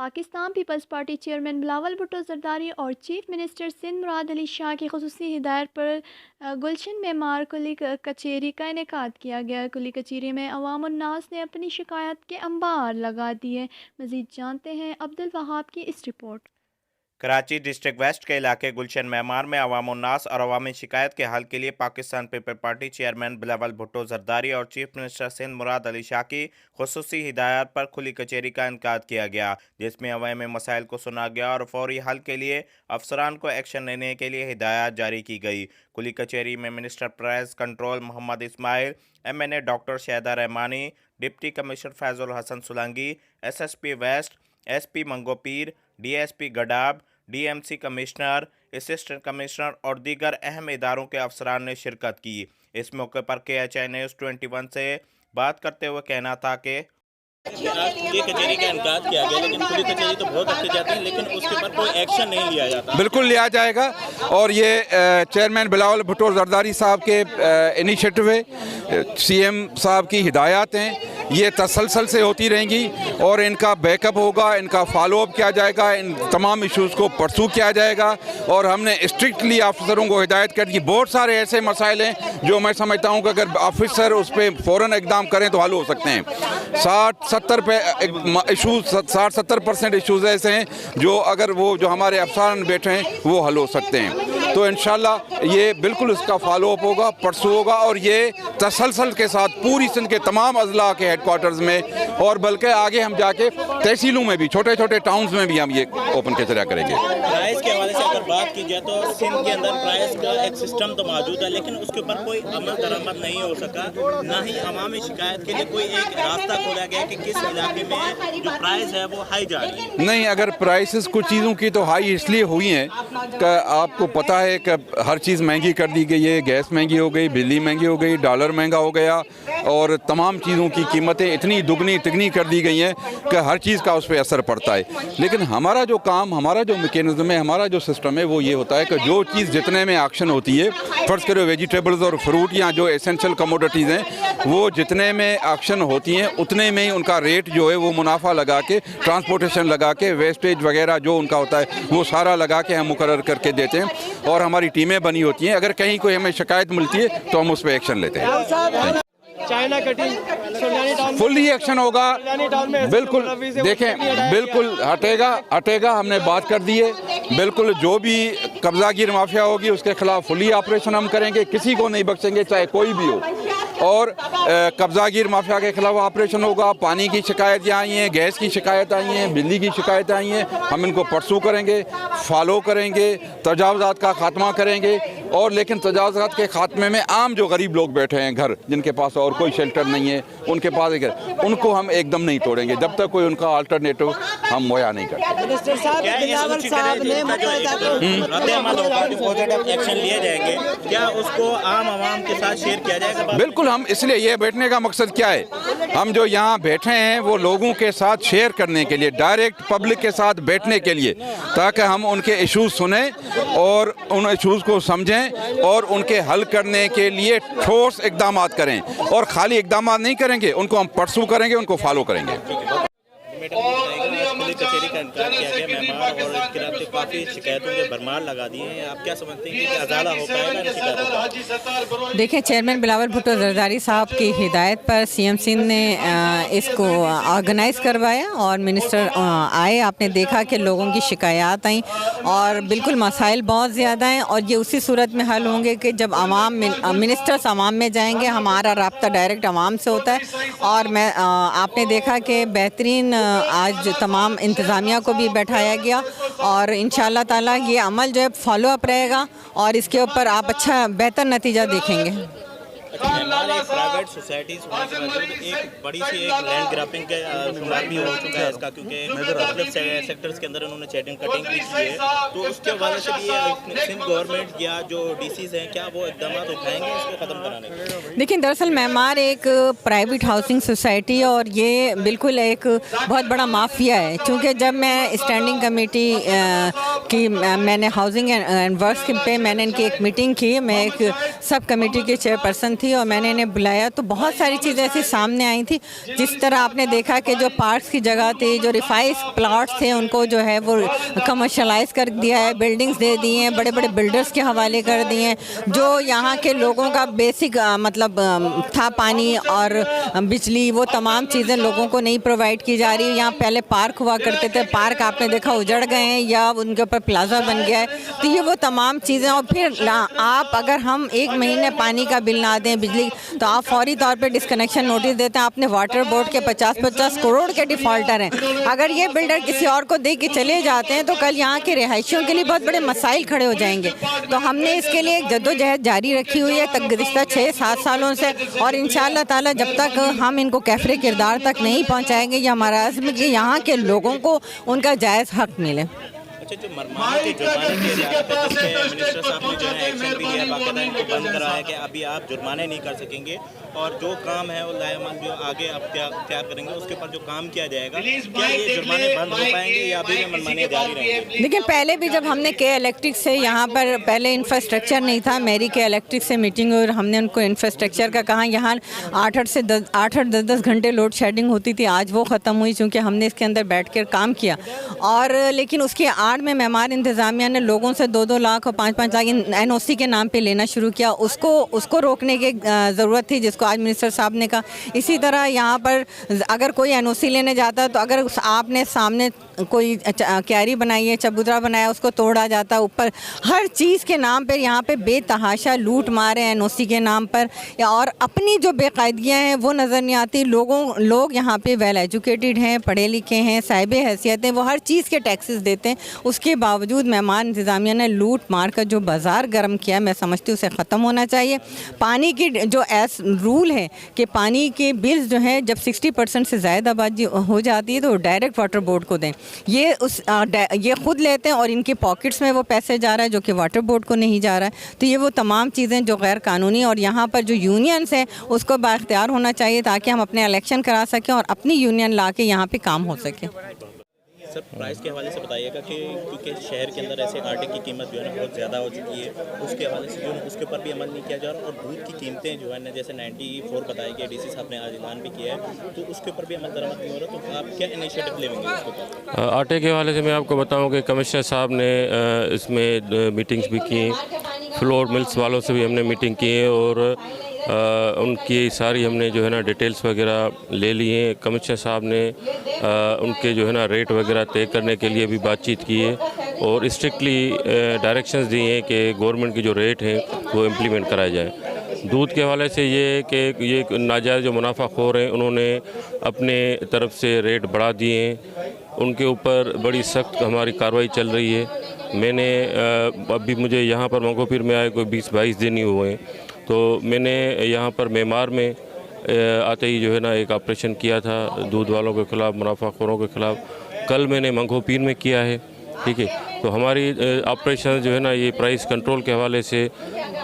Pakistan Peoples Party chairman Bilawal Bhutto Zardari और chief minister Sindh Murad Ali Shah की खुसूसी हिदायत पर गुलशन मेमार कुली कचेरी का इनेकाद किया गया। कुली कचेरी में अवाम उन्नास ने अपनी शिकायत के अंबार लगा दिए। मज़ीद जानते हैं अब्दुल वहाब की इस रिपोर्ट। कराची डिस्ट्रिक्ट वेस्ट के इलाके गुलशन मेमार में अवाम उन्नास और अवामी शिकायत के हल के लिए Pakistan people party chairman Bilawal Bhutto Zardari और चीफ मिनिस्टर सिंध मुराद अली शाह की खुसूसी हिदायत पर खुली कचेरी का इनकाद किया गया, जिसमें अवामी मसाइल को सुना गया और फौरी हल के लिए अफसरान को एक्शन लेने के लिए हिदायत जारी की गई। खुली कचेरी में minister price control Mohammad Ismail, MNA doctor Shahda Rahmani, deputy commissioner Faizul Hasan Sulangi, SSP west, SP Manghopir, DSP Gadap, DMC commissioner, assistant commissioner और दीगर अहम इदारों के अफसरान ने शिरकत की। इस मौके पर KHI न्यूज़ 21 से बात करते हुए कहना था कि ये कचेरी का इनकाद किया गया, लेकिन खुली कचेरी तो बहुत अच्छी जाती है, लेकिन उसके ऊपर कोई एक्शन नहीं लिया जाता। बिल्कुल लिया जाएगा और ये चेयरमैन बिलावल भुट्टो जरदारी साहब के इनिशिएटिव है, CM साहब की हिदायत हैं, ये तसलसल से होती रहेंगी और इनका बैकअप होगा, इनका फॉलोअप किया जाएगा, इन तमाम इश्यूज़ को परसू किया जाएगा। और हमने स्ट्रिक्टली अफसरों को हिदायत कर दी। बहुत सारे ऐसे मसाइल हैं जो मैं समझता हूँ कि अगर ऑफिसर उस पर फ़ौरन इक़दाम करें तो हल हो सकते हैं। 60-70% इशूज़ ऐसे हैं जो अगर वो जो हमारे अफसरान बैठे हैं वो हल हो सकते हैं। तो इंशाल्लाह ये बिल्कुल इसका फॉलोअप होगा, परसू होगा और ये तसलसल के साथ पूरी सिंध के तमाम अजला के हेडक्वार्टर्स में और बल्कि आगे हम जाके तहसीलों में भी, छोटे छोटे टाउन्स में भी हम ये ओपन कचरा करेंगे। प्राइस के हवाले से अगर बात की जाए तो सिंध के अंदर प्राइस का एक सिस्टम तो मौजूद है, लेकिन उसके ऊपर कोई अमल दरामद नहीं हो सका, ना ही अवामी शिकायत के लिए कोई एक रास्ता खोला गया कि किस इलाके में जो प्राइस है वो हाई जा रही है। नहीं, अगर प्राइसेस कुछ चीज़ों की तो हाई इसलिए हुई हैं कि आपको पता है कि हर चीज़ महंगी कर दी गई है, गैस महंगी हो गई, बिजली महंगी हो गई, डॉलर महंगा हो गया और तमाम चीज़ों की कीमतें इतनी दुगनी तिगनी कर दी गई हैं कि हर चीज़ का उस पर असर पड़ता है। लेकिन हमारा जो काम, हमारा जो मैकेनिज्म है, हमारा जो सिस्टम है वो ये होता है कि जो चीज़ जितने में एक्शन होती है, फ़र्ज़ करो वेजिटेबल्स और फ्रूट या जो एसेंशियल कमोडिटीज़ हैं वो जितने में एक्शन होती हैं उतने में ही उनका रेट जो है वो मुनाफा लगा के, ट्रांसपोर्टेशन लगा के, वेस्टेज वगैरह जो उनका होता है वो सारा लगा के हम मुकर्रर करके देते हैं और हमारी टीमें बनी होती हैं। अगर कहीं कोई हमें शिकायत मिलती है तो हम उस पर एक्शन लेते हैं। चाइना कटिंग फुल्ली एक्शन होगा, बिल्कुल देखें, बिल्कुल हटेगा। हमने बात कर दी है, बिल्कुल जो भी कब्जागिर माफिया होगी उसके खिलाफ फुल्ली ऑपरेशन हम करेंगे, किसी को नहीं बख्शेंगे चाहे कोई भी हो। और कब्जागिर माफिया के खिलाफ ऑपरेशन होगा। पानी की शिकायतें आई हैं, गैस की शिकायत आई हैं, बिजली की शिकायतें आई हैं, हम इनको परसू करेंगे, फॉलो करेंगे, तजावज़ात का खात्मा करेंगे। और लेकिन तजावज़ात के खात्मे में आम जो गरीब लोग बैठे हैं घर, जिनके पास और कोई शेल्टर नहीं है, उनके पास उनको हम एकदम नहीं तोड़ेंगे जब तक कोई उनका अल्टरनेटिव हम मुहैया नहीं करते। मिनिस्टर साहब बिलावल साहब ने एक्शन लिए जाएंगे, क्या उसको आम आवाम के साथ शेयर किया जाएगा? बिल्कुल, हम इसलिए ये बैठने का मकसद क्या है, हम जो यहाँ बैठे हैं वो लोगों के साथ शेयर करने के लिए, डायरेक्ट पब्लिक के साथ बैठने के लिए, ताकि हम उनके इश्यूज सुने और उन इश्यूज को समझें और उनके हल करने के लिए ठोस इक़दाम करें। और खाली इक़दाम नहीं करेंगे, उनको हम परसू करेंगे, उनको फॉलो करेंगे। कचेरी का इनकार किया गया मेहमान और इसके खिलाफ काफ़ी शिकायतों के भरमार लगा दिए हैं, आप क्या समझते हैं कि अजाला हो पाएगा इन शिकायतों का? देखिए, चेयरमैन बिलावल भुट्टो जरदारी साहब की हिदायत पर CM सिंध ने इसको ऑर्गेनाइज करवाया और मिनिस्टर आए। आपने देखा कि लोगों की शिकायत आई और बिल्कुल मसाइल बहुत ज़्यादा हैं और ये उसी सूरत में हल होंगे कि जब मिनिस्टर्स आवाम में जाएंगे। हमारा रब्ता डायरेक्ट आवाम से होता है और आपने देखा कि बेहतरीन आज तमाम इंतज़ामिया को भी बैठाया गया और इंशाअल्लाह ताला ये अमल जो है फॉलो अप रहेगा और इसके ऊपर आप अच्छा बेहतर नतीजा देखेंगे। हमारे प्राइवेट सोसाइटीज़ होने के बावजूद एक बड़ी सी एक लैंड ग्रैबिंग का शुमार भी हो चुका है इसका, क्योंकि मुख्तलिफ सेक्टर्स के अंदर उन्होंने चैटिंग कटिंग भी की है, तो उसके वजह से भी ये सिंध गवर्नमेंट या जो DCs हैं क्या वो इक़दाम उठाएंगे इसको ख़त्म कराने के? देखिए, दरअसल मेमार एक प्राइवेट हाउसिंग सोसाइटी है और ये बिल्कुल एक बहुत बड़ा माफिया है। चूँकि जब मैं स्टैंडिंग कमेटी कि मैंने हाउसिंग एंड वर्क्स पे मैंने इनकी एक मीटिंग की। मैं एक सब कमेटी की चेयरपर्सन थी और मैंने इन्हें बुलाया, तो बहुत सारी चीज़ें ऐसी सामने आई थी। जिस तरह आपने देखा कि जो पार्क्स की जगह थी, जो रिफाइज प्लॉट्स थे, उनको जो है वो कमर्शलाइज कर दिया है, बिल्डिंग्स दे दी हैं, बड़े बड़े बिल्डर्स के हवाले कर दिए हैं। जो यहाँ के लोगों का बेसिक मतलब था, पानी और बिजली, वो तमाम चीज़ें लोगों को नहीं प्रोवाइड की जा रही। यहाँ पहले पार्क हुआ करते थे, पार्क आपने देखा उजड़ गए हैं या उनके ऊपर प्लाजा बन गया है। तो ये वो तमाम चीज़ें, और फिर आप अगर हम एक महीने पानी का बिल ना दें, बिजली, तो आप फौरी तौर पे डिस्कनेक्शन नोटिस देते हैं। आपने वाटर बोर्ड के 50-50 करोड़ के डिफ़ॉल्टर हैं। अगर ये बिल्डर किसी और को दे के चले जाते हैं तो कल यहाँ के रिहायशियों के लिए बहुत बड़े मसाइल खड़े हो जाएंगे। तो हमने इसके लिए एक जद्दोजहद जारी रखी हुई है गुज़िश्ता 6-7 सालों से, और इंशाअल्लाह ताला जब तक हम इनको कैफरे किरदार तक नहीं पहुँचाएँगे, ये हमारा आज़म कि यहाँ के लोगों को उनका जायज़ हक़ मिले। अच्छा, जो मरमाना के जुर्माने की इजाज़त है, जिसमें मिनिस्टर साहब ने जो है एक्शन भी लिया, बाकायदा इनको बंद कराया कि अभी आप जुर्माने नहीं कर सकेंगे और जो काम है वो लायामल जो आगे आप तैयार करेंगे उसके ऊपर जो काम किया जाएगा, क्या ये जुर्माने बंद हो पाएंगे या अभी भी मनमाने जारी रहेंगे? देखिए, पहले भी जब हमने के इलेक्ट्रिक से यहाँ पर पहले इंफ्रास्ट्रक्चर नहीं था, मेरी के इलेक्ट्रिक से मीटिंग और हमने उनको इंफ्रास्ट्रक्चर का कहा। यहाँ 8-8 से 10 घंटे लोड शेडिंग होती थी, आज वो ख़त्म हुई क्योंकि हमने इसके अंदर बैठ कर काम किया। और लेकिन उसकी आड़ में मेमार इंतज़ामिया ने लोगों से 2-2 लाख और 5-5 लाख NOC के नाम पे लेना शुरू किया। उसको रोकने की ज़रूरत थी, जिसको आज मिनिस्टर साहब ने कहा। इसी तरह यहाँ पर अगर कोई NOC लेने जाता है तो अगर आपने सामने कोई क्यारी बनाई है, चबूतरा बनाया, उसको तोड़ा जाता है। ऊपर हर चीज़ के नाम पर यहाँ पे बेतहाशा लूट मारे NOC के नाम पर, और अपनी जो बेकायदगियाँ हैं वो नज़र नहीं आती। लोग यहाँ पे वेल एजुकेटेड हैं, पढ़े लिखे हैं, साहिब हैसियत हैं, वो हर चीज़ के टैक्सेस देते हैं। उसके बावजूद मेहमान इंतज़ामिया ने लूट मार कर जो बाज़ार गर्म किया, मैं समझती हूँ उसे ख़त्म होना चाहिए। पानी की जो रूल है कि पानी के बिल्स जो हैं जब 60% से ज़्यादा आबादी हो जाती है तो डायरेक्ट वाटर बोर्ड को दें। ये खुद लेते हैं और इनके पॉकेट्स में वो पैसे जा रहा है जो कि वाटर बोर्ड को नहीं जा रहा है। तो ये वो तमाम चीज़ें जो गैर कानूनी, और यहाँ पर जो यूनियंस हैं उसको बाख्तियार होना चाहिए ताकि हम अपने इलेक्शन करा सकें और अपनी यूनियन ला के यहाँ पर काम हो सके। सर, प्राइस के हवाले से बताइएगा कि क्योंकि शहर के अंदर ऐसे आटे की कीमत जो है ना बहुत ज़्यादा हो चुकी है, उसके हवाले से जो है उसके ऊपर भी अमल नहीं किया जा रहा, और दूध की कीमतें जो है ना जैसे 94 बताई गई, DC साहब ने आज ऐलान भी किया है, तो उसके ऊपर भी अमल दरामद नहीं हो रहा। तो आप क्या इनिशिएटिव लेंगे उसके ऊपर? आटे के हवाले से मैं आपको बताऊँ कि कमिश्नर साहब ने इसमें मीटिंग्स भी की, फ्लोर मिल्स वालों से भी हमने मीटिंग की है और उनकी सारी हमने जो है ना डिटेल्स वगैरह ले ली हैं। कमिश्नर साहब ने उनके जो है ना रेट वगैरह तय करने के लिए भी बातचीत की है और स्ट्रिक्टली डायरेक्शंस दिए हैं कि गवर्नमेंट की जो रेट हैं वो इम्प्लीमेंट कराए जाए। दूध के हवाले से ये कि ये नाजायज़ जो मुनाफाखोर हैं उन्होंने अपने तरफ से रेट बढ़ा दिए हैं, उनके ऊपर बड़ी सख्त हमारी कार्रवाई चल रही है। मैंने अभी मुझे यहाँ पर मंगोपीर में आए कोई 20-22 दिन ही हुए हैं, तो मैंने यहाँ पर मेमार में आते ही जो है ना एक ऑपरेशन किया था दूध वालों के ख़िलाफ़, मुनाफाखोरों के ख़िलाफ़। कल मैंने मंगोपीर में किया है, ठीक है। तो हमारी ऑपरेशन जो है ना ये प्राइस कंट्रोल के हवाले से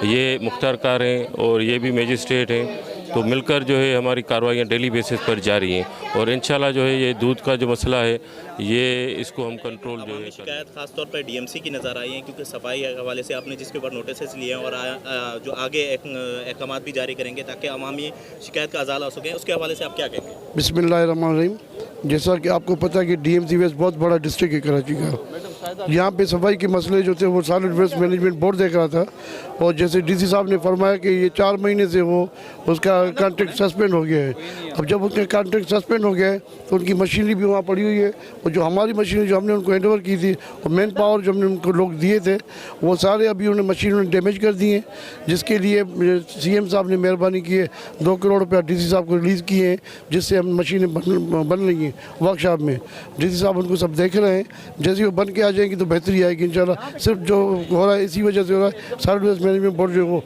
ये मुख्तार कार हैं और ये भी मजिस्ट्रेट हैं, तो मिलकर जो है हमारी कार्रवाइयाँ डेली बेसिस पर जारी हैं और इंशाल्लाह जो है ये दूध का जो मसला है ये इसको हम कंट्रोल जो है। शिकायत खास तौर पर DMC की नज़र आई है क्योंकि सफाई के हवाले से आपने जिसके ऊपर नोटिस लिए हैं और जो आगे अहकाम भी जारी करेंगे ताकि अवामी शिकायत का अजाला हो सके, उसके हवाले से आप क्या कहेंगे? बिस्मिल्लाहिर्रहमानिर्रहीम। जैसा कि आपको पता है कि DMC वेस्ट बहुत बड़ा डिस्ट्रिक्ट है कराची का। यहाँ पे सफाई के मसले जो थे वो सॉलिड वेस्ट मैनेजमेंट बोर्ड देख रहा था और जैसे DC साहब ने फरमाया कि ये 4 महीने से वो उसका कॉन्ट्रैक्ट सस्पेंड हो गया है। अब जब उसका कॉन्ट्रैक्ट सस्पेंड हो गया है तो उनकी मशीनरी भी वहाँ पड़ी हुई है और जो हमारी मशीनरी जो हमने उनको हैंडओवर की थी और मैन पावर जो हमने उनको लोग दिए थे वो सारे अभी उन्हें मशीनों ने डैमेज कर दिए, जिसके लिए CM साहब ने मेहरबानी की है 2 करोड़ रुपया DC साहब को रिलीज़ किए हैं, जिससे हम मशीनें बन रही हैं वर्कशॉप में। DC साहब उनको सब देख रहे हैं, जैसे वो बन के आ जाएंगी तो बेहतरी आएगी इंशाल्लाह। सिर्फ जो हो रहा है इसी वजह से हो रहा है, सॉलिड वेस्ट मैनेजमेंट बोर्ड जो वो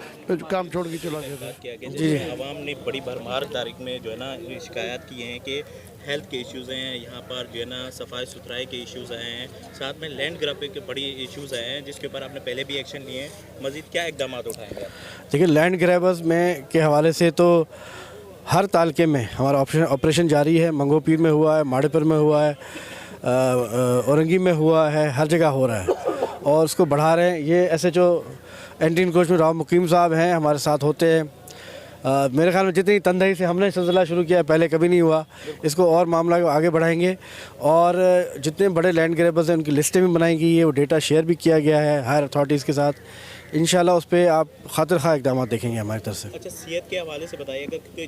काम छोड़ के चला गया था। जी, आवाम ने बड़ी भरमार तारीख में जो है ना शिकायत की हैं कि हेल्थ के इश्यूज़ हैं, यहाँ पर जो है ना सफाई सुथराई के इश्यूज़ आए हैं, साथ में लैंड ग्रैबिंग के बड़ी इश्यूज़ आए हैं जिसके ऊपर आपने पहले भी एक्शन लिए हैं। मज़ीद क्या इक़दाम उठाएंगे? देखिए, लैंड ग्रैबर्स में के हवाले से तो हर तालके में हमारा ऑपरेशन जारी है। मंगोपीर में हुआ है, माड़ेपुर में हुआ है, औरंगी में हुआ है, हर जगह हो रहा है और उसको बढ़ा रहे हैं। ये SHO एंटी इंक्रोचमेंट राव मुकीम साहब हैं, हमारे साथ होते हैं। मेरे ख्याल में जितनी तनदेही से हमने सिलसिला शुरू किया पहले कभी नहीं हुआ, इसको और मामला को आगे बढ़ाएंगे और जितने बड़े लैंड ग्रैबर्स हैं उनकी लिस्टें भी बनाई गई है, वो डेटा शेयर भी किया गया है हायर अथॉरिटीज़ के साथ। इंशाल्लाह उस पर आप खातिर खा इक़दाम देखेंगे हमारी तरफ से। अच्छा, सेहत के हवाले से बताइएगा कि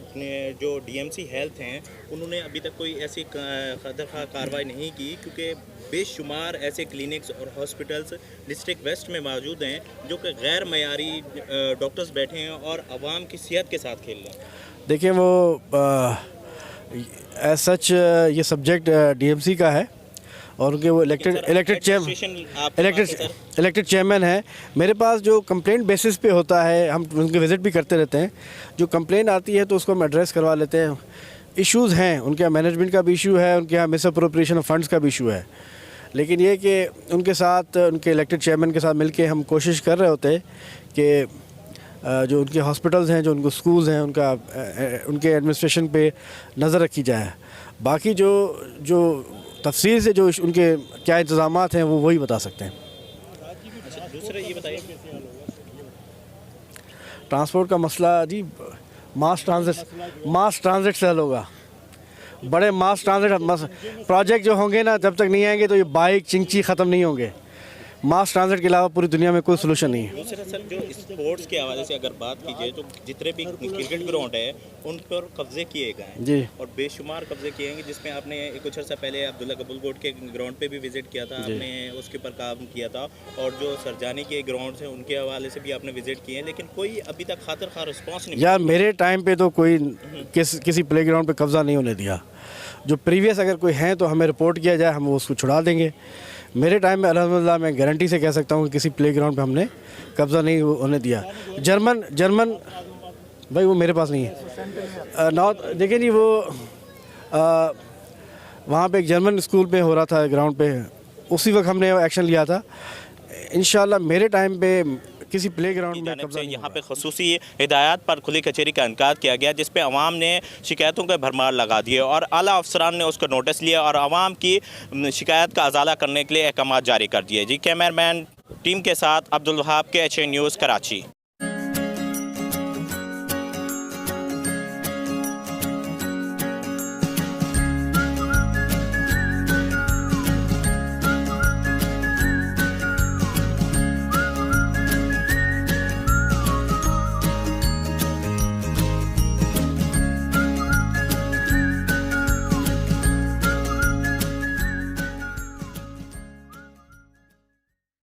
जो DMC हेल्थ हैं उन्होंने अभी तक कोई ऐसी खातिर खा कार्रवाई नहीं की, क्योंकि बेशुमार ऐसे क्लिनिक्स और हॉस्पिटल्स डिस्ट्रिक्ट वेस्ट में मौजूद हैं जो कि गैर मयारी डॉक्टर्स बैठे हैं और आवाम की सेहत के साथ खेल रहे हैं। देखिए वो एज सच ये सब्जेक्ट DMC का है और उनके वो इलेक्टेड चेयरमैन है। मेरे पास जो कंप्लेंट बेसिस पे होता है, हम उनके विज़िट भी करते रहते हैं, जो कंप्लेंट आती है तो उसको हम एड्रेस करवा लेते हैं। इश्यूज़ हैं, उनके यहाँ मैनेजमेंट का भी इशू है, उनके यहाँ मिसअप्रोप्रिएशन ऑफ फंड्स का भी इशू है, लेकिन ये कि उनके साथ, उनके इलेक्टेड चेयरमैन के साथ मिलके हम कोशिश कर रहे होते हैं कि जो उनके हॉस्पिटल्स हैं, जो उनको स्कूल्स हैं, उनके एडमिनिस्ट्रेशन पे नज़र रखी जाए। बाकी जो तफसील से जो उनके क्या इंतज़ामात हैं वो वही बता सकते हैं। अच्छा, दूसरा ये बताइए ट्रांसपोर्ट का मसला जी, मास ट्रांजिट से हल होगा। बड़े मास ट्रांजिट प्रोजेक्ट जो होंगे ना, जब तक नहीं आएंगे तो ये बाइक चिंची ख़त्म नहीं होंगे। मास ट्रांजिट के अलावा पूरी दुनिया में कोई सोल्यूशन नहीं है। दूसरा सर, जो स्पोर्ट्स के हवाले से अगर बात की जाए तो जितने भी क्रिकेट ग्राउंड है उन पर कब्जे किए गए हैं जी, और बेशुमार कब्जे किए हैं, जिसमें आपने कुछ अर्सा पहले अब्दुल्ला कबूल कोट के ग्राउंड पे भी विजिट किया था, आपने उसके ऊपर काम किया था, और जो सरजानी के ग्राउंड हैं उनके हवाले से भी आपने विजिट किए हैं, लेकिन कोई अभी तक खातिर खा रिस्पॉन्स नहीं। यार मेरे टाइम पे तो कोई किसी प्ले ग्राउंड पर कब्ज़ा नहीं होने दिया। जो प्रीवियस अगर कोई हैं तो हमें रिपोर्ट किया जाए, हम उसको छुड़ा देंगे। मेरे टाइम में अल्हम्दुलिल्लाह मैं गारंटी से कह सकता हूँ कि किसी प्लेग्राउंड पे हमने कब्ज़ा नहीं होने दिया। जर्मन भाई वो मेरे पास नहीं है। नॉर्थ देखिए जी, वो वहाँ पे एक जर्मन स्कूल पे हो रहा था ग्राउंड पे, उसी वक्त हमने एक्शन लिया था। इंशाल्लाह मेरे टाइम पे किसी प्लेग्राउंड में कब्जा यहाँ पे खसूसी हिदायत पर खुली कचहरी का इनकाद किया गया, जिस पे अवाम ने शिकायतों के भरमार लगा दिए और आला अफसरान ने उसको नोटिस लिया और अवाम की शिकायत का अजाला करने के लिए अहकाम जारी कर दिए। जी, कैमरामैन टीम के साथ अब्दुल वहाब के HA न्यूज़ कराची।